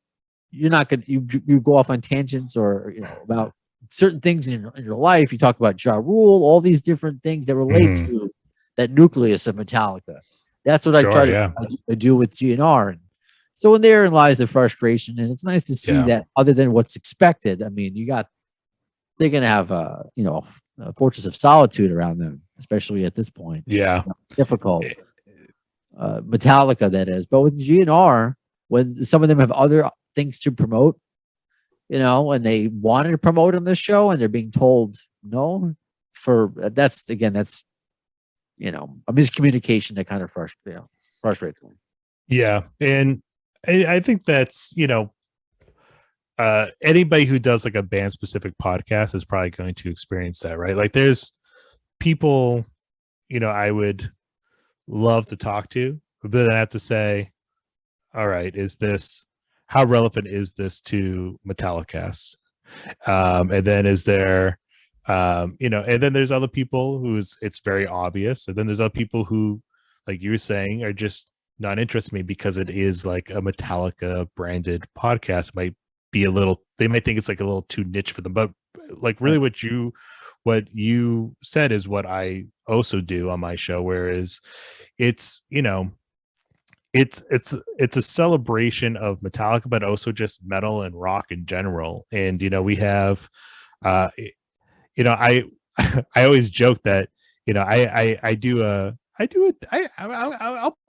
You're not gonna you go off on tangents or about certain things in your life. You talk about Ja Rule, all these different things that relate to that nucleus of Metallica. That's what I try to do with GNR. And so therein lies the frustration, and it's nice to see that other than what's expected. I mean, you got they're gonna have a fortress of solitude around them, especially at this point. Yeah. Difficult. Metallica, that is. But with GNR, when some of them have other things to promote, and they wanted to promote on this show, and they're being told no. That's a miscommunication that kind of frustrates me. Yeah, and I think that's anybody who does like a band specific podcast is probably going to experience that, right? Like there's people, I would love to talk to, but then I have to say, all right, how relevant is this to Metallicast? And then is there, and then there's other people it's very obvious. And then there's other people who, like you were saying, are just not interested in me because it is like a Metallica branded podcast. They might think it's like a little too niche for them, but like really what you said is what I also do on my show, whereas it's it's a celebration of Metallica, but also just metal and rock in general. And we have I I always joke that I'll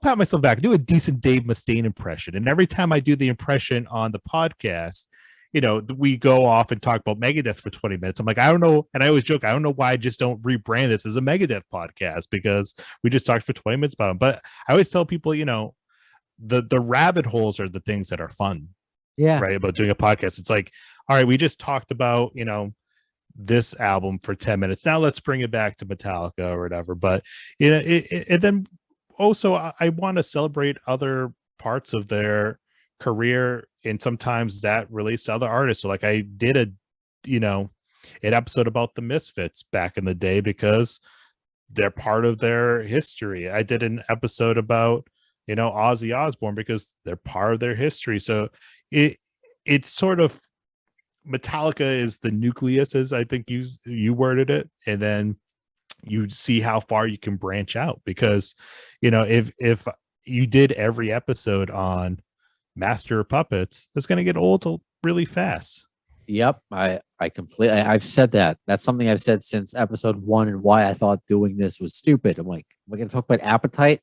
pat myself back. I do a decent Dave Mustaine impression, and every time I do the impression on the podcast, we go off and talk about Megadeth for 20 minutes. I'm like, I don't know, and I always joke, I don't know why I just don't rebrand this as a Megadeth podcast, because we just talked for 20 minutes about them. But I always tell people, the rabbit holes are the things that are fun, right? About doing a podcast. It's like, all right, we just talked about this album for 10 minutes. Now let's bring it back to Metallica or whatever. But and then also I want to celebrate other parts of their career, and sometimes that relates to other artists. So like I did an episode about the Misfits back in the day because they're part of their history. I did an episode about Ozzy Osbourne because they're part of their history. So it's sort of, Metallica is the nucleus, as I think you worded it, and then you see how far you can branch out, because if you did every episode on Master of Puppets, that's going to get old really fast. Yep, I've said that. That's something I've said since episode 1, and why I thought doing this was stupid. I'm like, we're going to talk about Appetite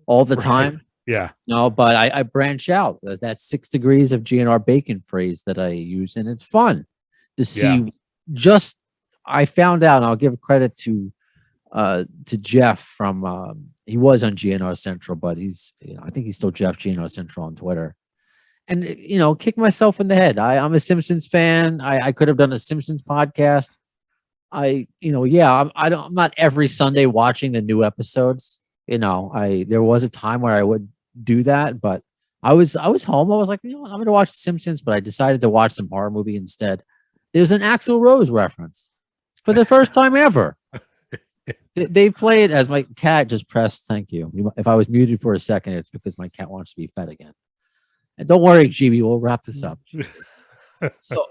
all the time. Yeah. No, but I branch out. That 6 degrees of GNR bacon phrase that I use, and it's fun to see. I found out, and I'll give credit to Jeff from he was on GNR Central, but he's I think he's still Jeff GNR Central on Twitter. And kick myself in the head. I'm a Simpsons fan. I could have done a Simpsons podcast. I'm not every Sunday watching the new episodes. There was a time where I would do that, but I was home. I was like, I'm going to watch The Simpsons, but I decided to watch some horror movie instead. There's an Axl Rose reference for the first time ever. They play it as my cat just pressed. Thank you. If I was muted for a second, it's because my cat wants to be fed again. And don't worry, GB, we'll wrap this up. So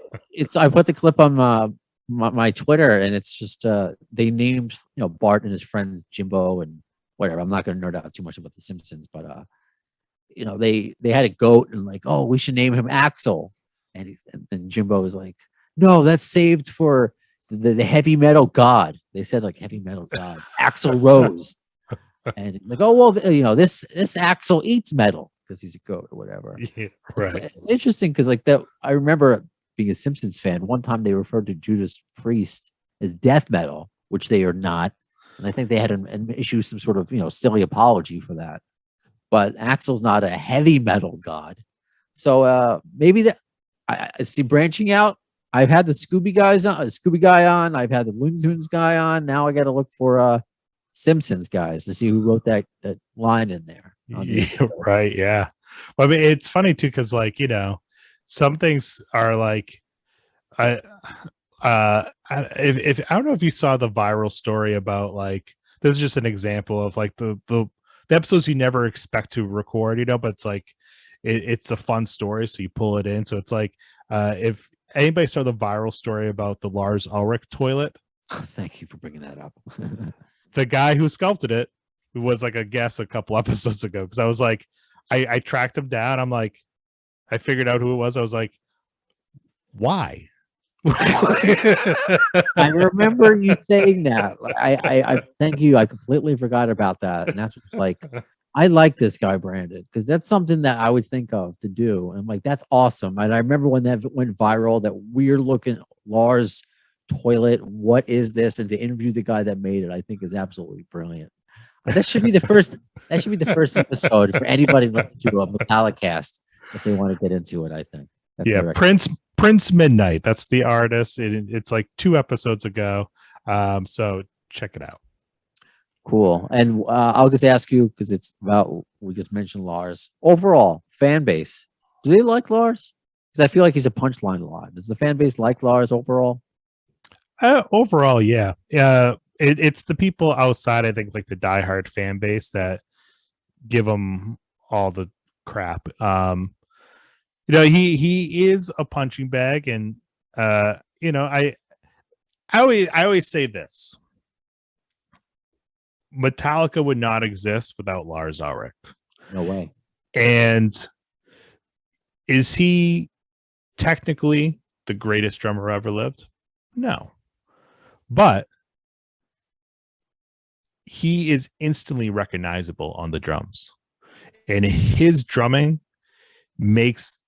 I put the clip on my Twitter, and it's just they named Bart and his friends Jimbo and whatever. I'm not going to nerd out too much about The Simpsons, but they had a goat, and like, oh, we should name him Axel, and then Jimbo was like, no, that's saved for the heavy metal god. They said like heavy metal god Axl Rose, and like, oh well, this Axel eats metal because he's a goat or whatever. Yeah, right. It's interesting because like that, I remember being a Simpsons fan. One time they referred to Judas Priest as death metal, which they are not. And I think they had an issue, some sort of silly apology for that. But Axel's not a heavy metal god, so maybe that I see branching out. I've had the Scooby guy on. I've had the Looney Tunes guy on. Now I got to look for Simpsons guys to see who wrote that line in there. Right? Yeah. Well, I mean, it's funny too because like some things are like if I don't know if you saw the viral story about like, this is just an example of like the episodes you never expect to record, but it's like it's a fun story, so you pull it in. So it's like if anybody saw the viral story about the Lars Ulrich toilet. Thank you for bringing that up. The guy who sculpted it, who was like a guest a couple episodes ago, because I was like, I tracked him down. I'm like, I figured out who it was. I was like, why? I remember you saying that. I thank you. I completely forgot about that. And that's what's like, I like this guy, Brandon, because that's something that I would think of to do. And I'm like, that's awesome. And I remember when that went viral, that weird looking Lars toilet. What is this? And to interview the guy that made it, I think is absolutely brilliant. That should be the first. That should be the first episode for anybody who listens to a Metallicast if they want to get into it. I think. That's Yeah, my Prince Midnight. That's the artist. It's like 2 episodes ago. So check it out. Cool. And I'll just ask you because it's about we just mentioned Lars. Overall, fan base. Do they like Lars? Because I feel like he's a punchline a lot. Does the fan base like Lars overall? Overall, yeah. It's the people outside, I think, like the diehard fan base that give him all the crap. He is a punching bag, and I always say this. Metallica would not exist without Lars Ulrich. No way. And is he technically the greatest drummer ever lived? No. But he is instantly recognizable on the drums. And his drumming makes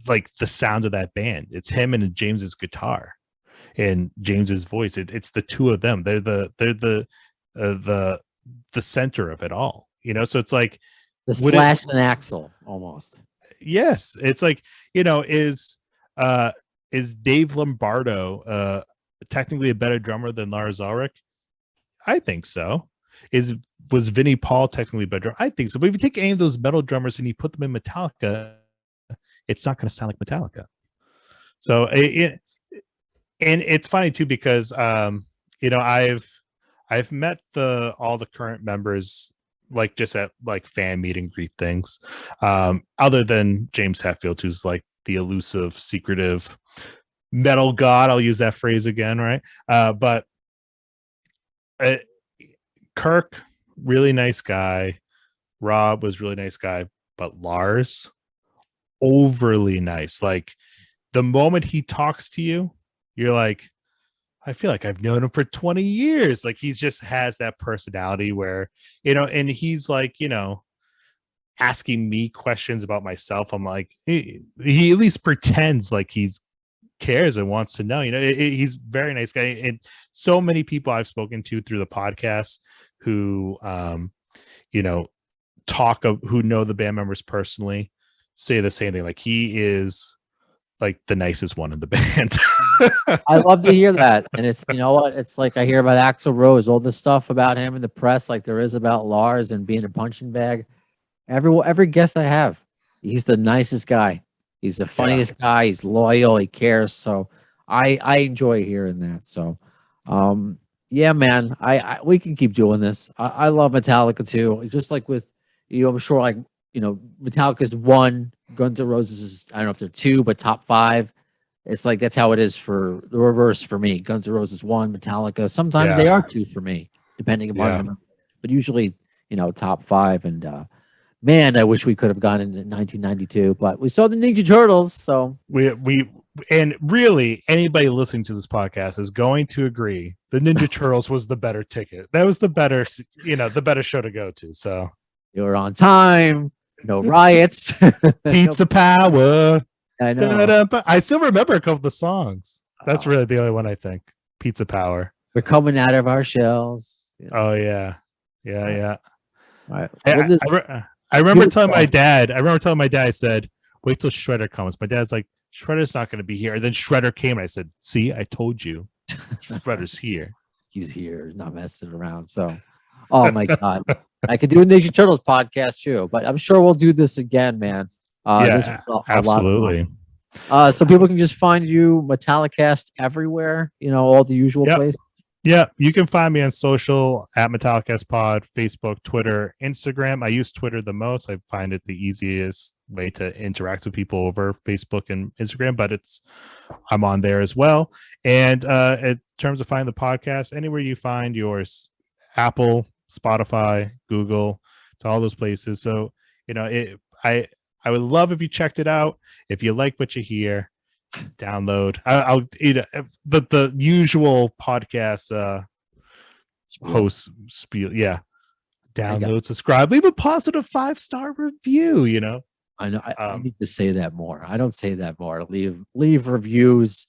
like the sound of that band. It's him and James's guitar and James's voice. It's the two of them. They're the center of it all, so it's like the Slash and Axel almost. Yes, it's like, is Dave Lombardo technically a better drummer than Lars Ulrich? I think so. Was Vinnie Paul technically better? I think so. But if you take any of those metal drummers and you put them in Metallica, it's not going to sound like Metallica. So and it's funny too because I've met all the current members like just at like fan meet and greet things. Other than James Hetfield, who's like the elusive, secretive metal god. I'll use that phrase again, right? But Kirk, really nice guy. Rob was really nice guy, but Lars, overly nice. Like the moment he talks to you, you're like, I feel like I've known him for 20 years. Like he just has that personality where, and he's like, asking me questions about myself. I'm like, he at least pretends like he's cares and wants to know. He's a very nice guy. And so many people I've spoken to through the podcast who, who know the band members personally say the same thing. Like he is like the nicest one in the band. I love to hear that. And it's, what? It's like I hear about Axl Rose, all this stuff about him in the press, like there is about Lars and being a punching bag. Every guest I have, he's the nicest guy. He's the funniest guy. He's loyal. He cares. So I enjoy hearing that. So, yeah, man, we can keep doing this. I love Metallica too. Just like with I'm sure like Metallica's one, Guns N' Roses is, I don't know if they're two, but top five. It's like that's how it is for the reverse for me. Guns N' Roses one, Metallica. Sometimes they are two for me, depending upon them. But usually, top five. And man, I wish we could have gone in 1992, but we saw the Ninja Turtles. So we and really anybody listening to this podcast is going to agree the Ninja Turtles was the better ticket. That was the better show to go to. So you were on time. No riots. Pizza Power. I know. I still remember a couple of the songs. That's really the only one I think. Pizza Power. We're coming out of our shells. Oh yeah. All right. I remember telling my dad. I said, "Wait till Shredder comes." My dad's like, "Shredder's not going to be here." And then Shredder came, and I said, "See, I told you, Shredder's here. He's here, not messing around." So, oh my god, I could do a Ninja Turtles podcast too, but I'm sure we'll do this again, man. This absolutely. So people can just find you Metallicast everywhere. All the usual places. Yeah, you can find me on social at Metallicast Pod, Facebook, Twitter, Instagram. I use Twitter the most. I find it the easiest way to interact with people over Facebook and Instagram, but I'm on there as well. And in terms of finding the podcast, anywhere you find yours, Apple, Spotify, Google, to all those places. So, I would love if you checked it out. If you like what you hear, download. I'll the usual podcast host spiel. Yeah, download, subscribe, leave a positive 5-star review. I know I need to say that more. I don't say that more. Leave reviews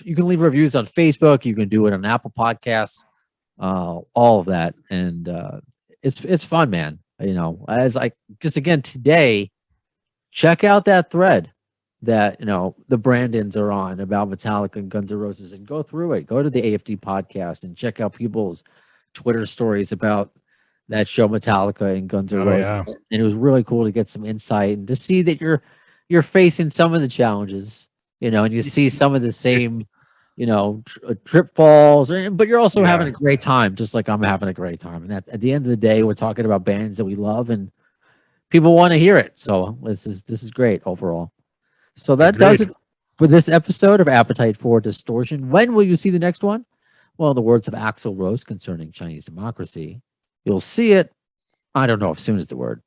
you can leave reviews on Facebook. You can do it on Apple Podcasts. All of that, and it's fun, man. As I just again today, check out that thread that the Brandons are on about Metallica and Guns N' Roses, and go through it. Go to the AFD podcast and check out people's Twitter stories about that show, Metallica and Guns N' Roses. Yeah. And it was really cool to get some insight and to see that you're facing some of the challenges, and you see some of the same, trip falls, but you're also having a great time, just like I'm having a great time. And at the end of the day, we're talking about bands that we love and people want to hear it. So this is great overall. So that does it for this episode of Appetite for Distortion. When will you see the next one? Well, in the words of Axl Rose concerning Chinese democracy, you'll see it. I don't know if soon is the word.